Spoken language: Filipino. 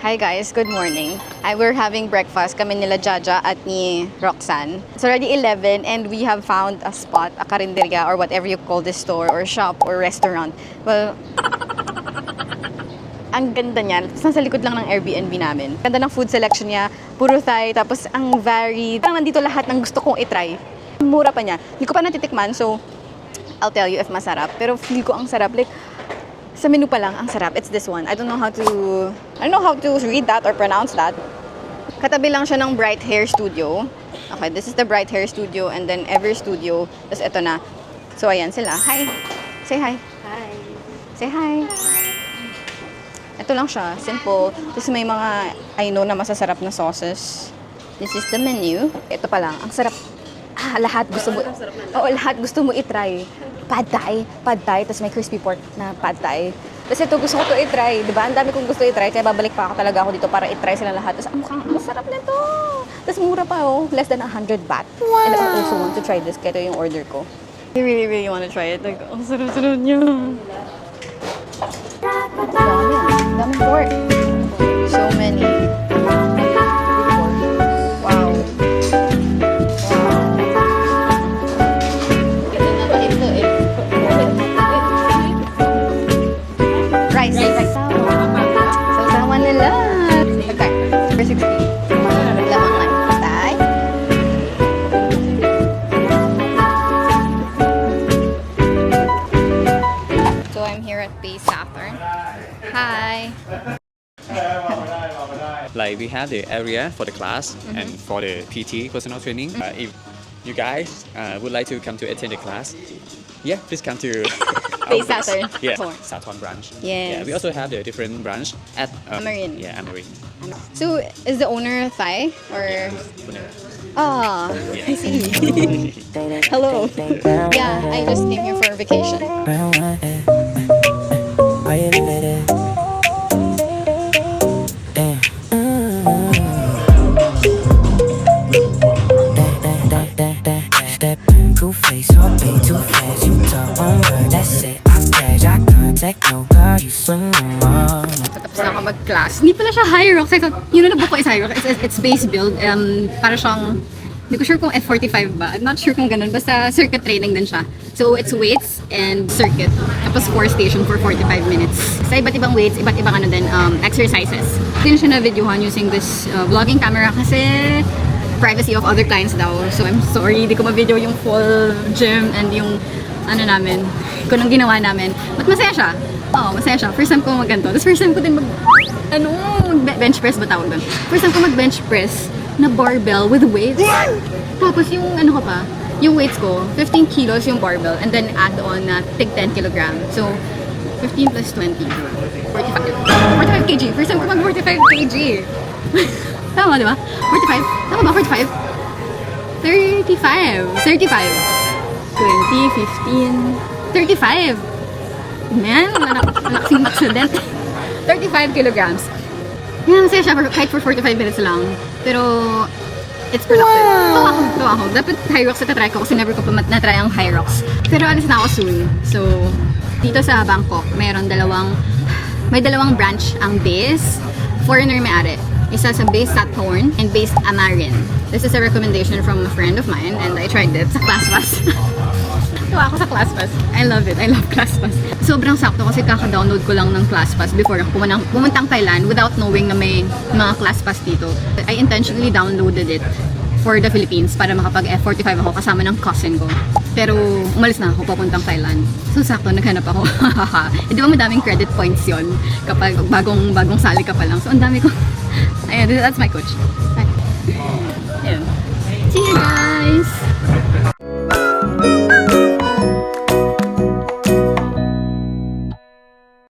Hi guys, good morning. We're having breakfast kami nila Jaja at ni Roxanne. It's already 11 and we have found a spot, a karinderya or whatever you call this store or shop or restaurant. Well, ang ganda niyan. Tapos nasa likod lang ng Airbnb namin. Ganda ng food selection niya, puro Thai, tapos ang varied. Parang nandito lahat ng gusto kong itry. Mura pa niya. Hindi ko pa natitikman, so I'll tell you if masarap. Pero feel ko ang sarap. Like, sa menu pa lang, ang sarap. It's this one. I don't know how to read that or pronounce that. Katabi lang siya ng Bright Hair Studio. Okay, this is the Bright Hair Studio and then Ever Studio. Tapos ito na. So, ayan sila. Hi! Say hi. Hi. Say hi. Ito lang siya. Simple. Tapos may mga, I know na masasarap na sauces. This is the menu. Ito pa lang. Ang sarap. Lahat gusto mo. Oo, lahat gusto mo itry. Pad Thai. Tapos may crispy pork na Pad Thai. Tapos ito gusto ko to itry. Diba? Ang dami kong gusto itry. Kaya babalik pa ako talaga ako dito para itry sila lahat. Tapos mukhang masarap nito. Tapos mura pa oh. Less than 100 baht. Wow. And I also want to try this. Kaya ito yung order ko. I really want to try it. Like, ang sarap-sarap niya. Daming pork. So many. Wow. Rice. Sasama nila. Okay. For 60. Lemon lime. Thai. So I'm here at Bay Saturn. Hi. Like we have the area for the class and for the PT personal training. If you guys would like to come to attend the class, yeah, please come to Bay our branch. Saturn. Yeah, Saturn branch. Yes. Yeah, we also have the different branch at Amarin. Yeah, Amarin. So is the owner Thai or? Ah, I see. Hello. Yeah, I just came here for a vacation. Too face or be too fast. You talk on her, that's it. I pledge, I contact no girl, you swing on. Tapos na ako mag-class. Hindi pala siya Hyrox. I thought, yun na nabook ko is Hyrox. It's base build. Para siyang, hindi ko sure kung F45 ba. I'm not sure kung ganun. Basta circuit training din siya. So it's weights and circuit. Tapos 4 station for 45 minutes. Sa iba't ibang weights, iba't ibang exercises. Hindi na siya na-videohan using this vlogging camera kasi privacy of other clients daw. So I'm sorry, di ko ma-video yung full gym and yung namin, kung anong ginawa namin. But masaya siya. Oo, masaya siya. First time ko mag-ganto. Tapos first time ko din bench press ba tawag doon? First time ko mag-bench press na barbell with weights. Tapos yung yung weights ko, 15 kilos yung barbell and then add on na tig 10 kilograms. So, 15 plus 20, 45 kg. First time ko mag-45 kg. Tama, di ba? 45? Tama ba? 45? 35. 20, 15, 35. Man, malaking accident. 35 kilograms. Yan, masaya siya kahit for 45 minutes lang. Pero, it's productive. Tawa ako. Dapat Hyrox na try ko kasi never ko pa na-try ang Hyrox. Pero alis na ako soon. So, dito sa Bangkok, may dalawang branch ang base. Foreigner may-ari. Isa sa Base Saturn and Base Amarin. This is a recommendation from a friend of mine and I tried it sa ClassPass. Tuwa ako sa ClassPass. I love it. I love ClassPass. Sobrang sakto kasi kaka-download ko lang ng ClassPass before ako pumuntang Thailand without knowing na may mga ClassPass dito. I intentionally downloaded it for the Philippines para makapag F45 ako kasama ng cousin ko. Pero umalis na ako papuntang Thailand. So sakto, naghanap ako. Di ba madaming credit points yon kapag bagong sali ka pa lang. So ang dami ko. Ayan, that's my coach. Bye. Ayan. See you guys!